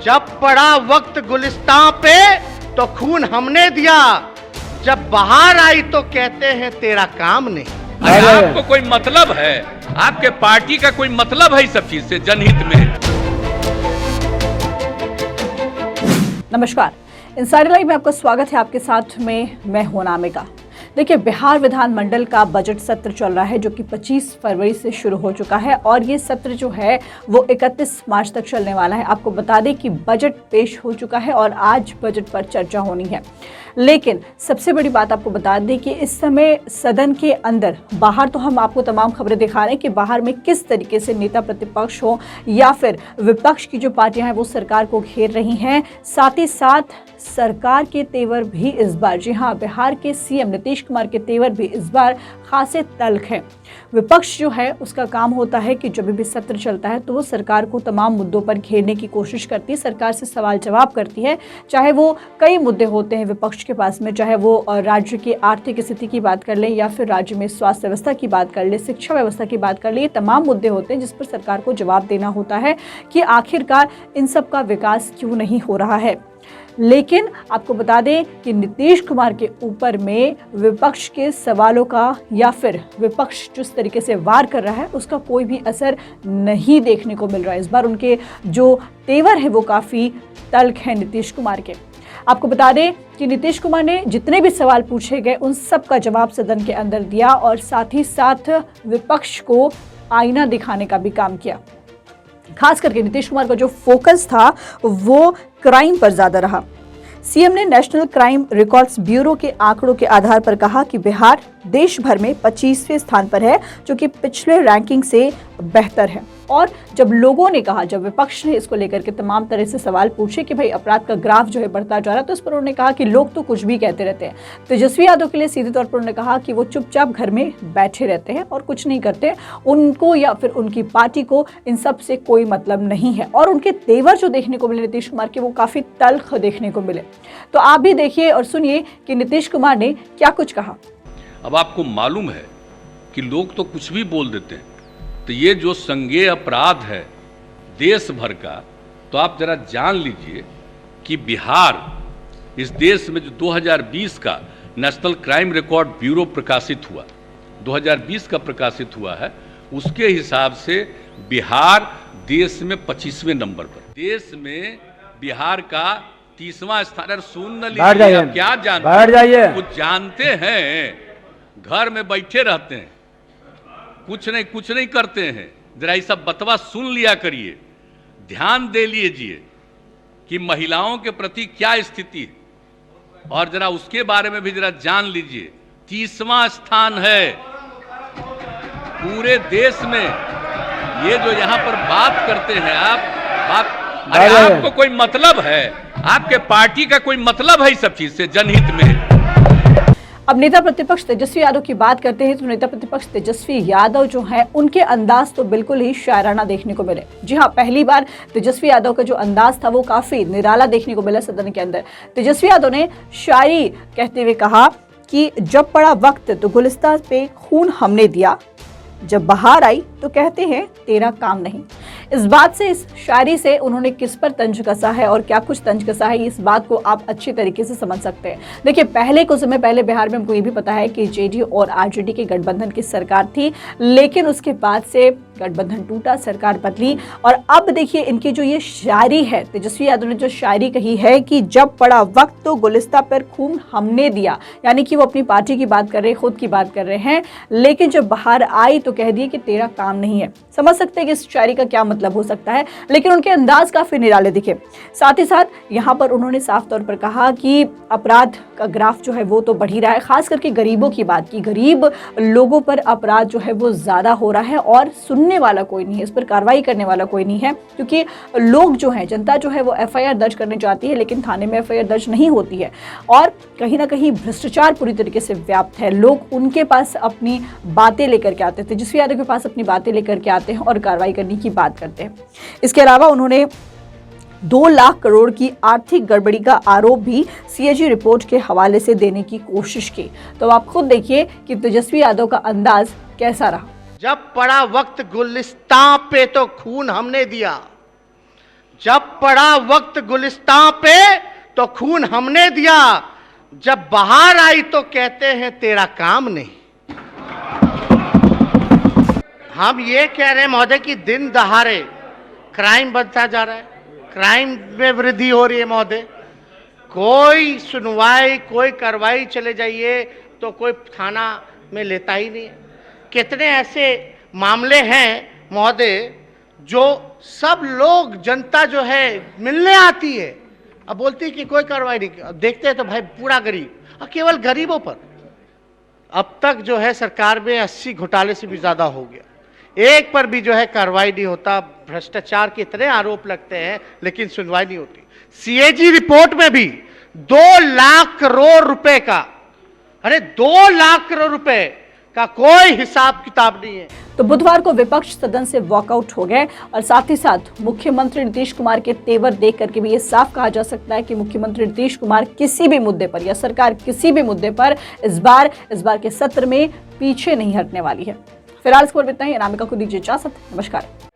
जब पड़ा वक्त गुलिस्तां पे तो खून हमने दिया, जब बाहर आई तो कहते हैं तेरा काम नहीं। अरे आपको कोई मतलब है, आपके पार्टी का कोई मतलब है इस सब चीज से, जनहित में? नमस्कार, इनसाइडर लाइव में आपका स्वागत है। आपके साथ में मैं हूं अनामिका। देखिए, बिहार विधानमंडल का बजट सत्र चल रहा है जो कि 25 फरवरी से शुरू हो चुका है और ये सत्र जो है वो 31 मार्च तक चलने वाला है। आपको बता दें कि बजट पेश हो चुका है और आज बजट पर चर्चा होनी है। लेकिन सबसे बड़ी बात आपको बता दें कि इस समय सदन के अंदर, बाहर तो हम आपको तमाम खबरें दिखा रहे हैं कि बाहर में किस तरीके से नेता प्रतिपक्ष हो या फिर विपक्ष की जो पार्टियां हैं वो सरकार को घेर रही हैं। साथ ही साथ सरकार के तेवर भी इस बार, जी हाँ, बिहार के सीएम नीतीश कुमार के तेवर भी इस बार खासे तल्ख हैं। विपक्ष जो है उसका काम होता है कि जब भी सत्र चलता है तो वो सरकार को तमाम मुद्दों पर घेरने की कोशिश करती है, सरकार से सवाल जवाब करती है। चाहे वो कई मुद्दे होते हैं विपक्ष के पास में, चाहे वो राज्य की आर्थिक स्थिति की बात कर लें या फिर राज्य में स्वास्थ्य व्यवस्था की बात कर लें, शिक्षा व्यवस्था की बात कर लें, ये तमाम मुद्दे होते हैं जिस पर सरकार को जवाब देना होता है कि आखिरकार इन सब का विकास क्यों नहीं हो रहा है। लेकिन आपको बता दें कि नीतीश कुमार के ऊपर में विपक्ष के सवालों का या फिर विपक्ष जिस तरीके से वार कर रहा है उसका कोई भी असर नहीं देखने को मिल रहा है। इस बार उनके जो तेवर है वो काफ़ी तल्ख हैं नीतीश कुमार के। आपको बता दें कि नीतीश कुमार ने जितने भी सवाल पूछे गए उन सब का जवाब सदन के अंदर दिया और साथ ही साथ विपक्ष को आईना दिखाने का भी काम किया। खास करके नीतीश कुमार का जो फोकस था वो क्राइम पर ज्यादा रहा। सीएम ने नेशनल क्राइम रिकॉर्ड्स ब्यूरो के आंकड़ों के आधार पर कहा कि बिहार देश भर में 25वें स्थान पर है, जो कि पिछले रैंकिंग से बेहतर है। और जब लोगों ने कहा, जब विपक्ष ने इसको लेकर के तमाम तरह से सवाल पूछे कि भाई अपराध का ग्राफ जो है बढ़ता जा रहा है, तो इस पर उन्होंने कहा कि लोग तो कुछ भी कहते रहते हैं। तेजस्वी यादव के लिए सीधे तौर पर उन्होंने कहा कि वो चुपचाप घर में बैठे रहते हैं और कुछ नहीं करते, उनको या फिर उनकी पार्टी को इन सब से कोई मतलब नहीं है। और उनके तेवर जो देखने को मिले नीतीश कुमार के, वो काफ़ी तल्ख देखने को मिले। तो आप भी देखिए और सुनिए कि नीतीश कुमार ने क्या कुछ कहा। अब आपको मालूम है कि लोग तो कुछ भी बोल देते हैं, तो ये जो संज्ञेय अपराध है देश भर का, तो आप जरा जान लीजिए कि बिहार इस देश में जो 2020 का नेशनल क्राइम रिकॉर्ड ब्यूरो प्रकाशित हुआ, 2020 का प्रकाशित हुआ है, उसके हिसाब से बिहार देश में 25वें नंबर पर, देश में बिहार का 30वां स्थान। सुन लीजिए, क्या जानते, कुछ जानते हैं, घर में बैठे रहते हैं, कुछ नहीं करते हैं। जरा ये सब बतवा सुन लिया करिए, ध्यान दे लीजिए कि महिलाओं के प्रति क्या स्थिति है और जरा उसके बारे में भी जरा जान लीजिए। 30वां स्थान है पूरे देश में। ये जो यहाँ पर बात करते हैं आप अरे आपको कोई मतलब है, आपके पार्टी का कोई मतलब है इस सब चीज से, जनहित में? अब नेता प्रतिपक्ष तेजस्वी यादव की बात करते हैं तो नेता प्रतिपक्ष तेजस्वी यादव जो है उनके अंदाज तो बिल्कुल ही शायराना देखने को मिले। जी हाँ, पहली बार तेजस्वी यादव का जो अंदाज था वो काफी निराला देखने को मिला सदन के अंदर। तेजस्वी यादव ने शायरी कहते हुए कहा कि जब पड़ा वक्त तो गुलिस्तां पे खून हमने दिया, जब बाहर आई तो कहते हैं तेरा काम नहीं। इस बात से, इस शायरी से उन्होंने किस पर तंज कसा है और क्या कुछ तंज कसा है, इस बात को आप अच्छी तरीके से समझ सकते हैं। देखिए, पहले कुछ समय पहले बिहार में हमको ये भी पता है कि जेडीयू और आरजेडी के गठबंधन की सरकार थी, लेकिन उसके बाद से गठबंधन टूटा, सरकार बदली। और अब देखिए इनकी जो ये शायरी है, तेजस्वी यादव ने जो शायरी कही है कि जब पड़ा वक्त तो गुलिस्तां पर खून हमने दिया, यानी कि वो अपनी पार्टी की बात कर रहे हैं, खुद की बात कर रहे हैं, लेकिन जब बाहर आई तो कह दिए कि तेरा काम नहीं है। समझ सकते हैं कि इस शायरी का क्या मतलब हो सकता है, लेकिन उनके अंदाज काफी निराले दिखे। साथ ही साथ यहाँ पर उन्होंने साफ तौर पर कहा कि अपराध का ग्राफ जो है वो तो बढ़ ही रहा है, खास करके गरीबों की बात की। गरीब लोगों पर अपराध जो है वो ज्यादा हो रहा है और सुनने वाला कोई नहीं है, इस पर कार्रवाई करने वाला कोई नहीं है, क्योंकि लोग जो है, जनता जो है वो एफआईआर दर्ज करने जाती है लेकिन थाने में एफआईआर दर्ज नहीं होती है और कहीं ना कहीं भ्रष्टाचार पूरी तरीके से व्याप्त है। लोग उनके पास अपनी बातें लेकर के आते हैं, तेजस्वी यादव के पास अपनी बातें लेकर के आते हैं और कार्रवाई करने की बात करते हैं। इसके अलावा उन्होंने 2 लाख करोड़ की आर्थिक गड़बड़ी का आरोप भी सीएजी रिपोर्ट के हवाले से देने की कोशिश की। तो आप खुद देखिए कि तेजस्वी यादव का अंदाज कैसा रहा। जब पड़ा वक्त गुलिस्तां पे तो खून हमने दिया, जब पड़ा वक्त गुलिस्तां पे तो खून हमने दिया, जब बाहर आई तो कहते हैं तेरा काम नहीं। हम ये कह रहे हैं महोदय कि दिन दहाड़े क्राइम बढ़ता जा रहा है, क्राइम में वृद्धि हो रही है महोदय। कोई सुनवाई, कोई कार्रवाई चले जाइए तो कोई थाना में लेता ही नहीं है। कितने ऐसे मामले हैं महोदय जो सब लोग, जनता जो है मिलने आती है, अब बोलती है कि कोई कार्रवाई नहीं। अब देखते हैं तो भाई पूरा गरीब, और केवल गरीबों पर अब तक जो है सरकार में 80 घोटाले से भी ज्यादा हो गया, एक पर भी जो है कार्रवाई नहीं होता। भ्रष्टाचार के इतने आरोप लगते हैं लेकिन सुनवाई नहीं होती। सीएजी रिपोर्ट में भी 2 लाख करोड़ रुपए का, अरे 2 लाख करोड़ रुपए का कोई हिसाब किताब नहीं है। तो बुधवार को विपक्ष सदन से वॉकआउट हो गए और साथ ही साथ मुख्यमंत्री नीतीश कुमार के तेवर देख करके भी ये साफ कहा जा सकता है कि मुख्यमंत्री नीतीश कुमार किसी भी मुद्दे पर या सरकार किसी भी मुद्दे पर इस बार के सत्र में पीछे नहीं हटने वाली है। फिलहाल इस पर इतना ही। अनामिका को दीजिए इजाजत। नमस्कार।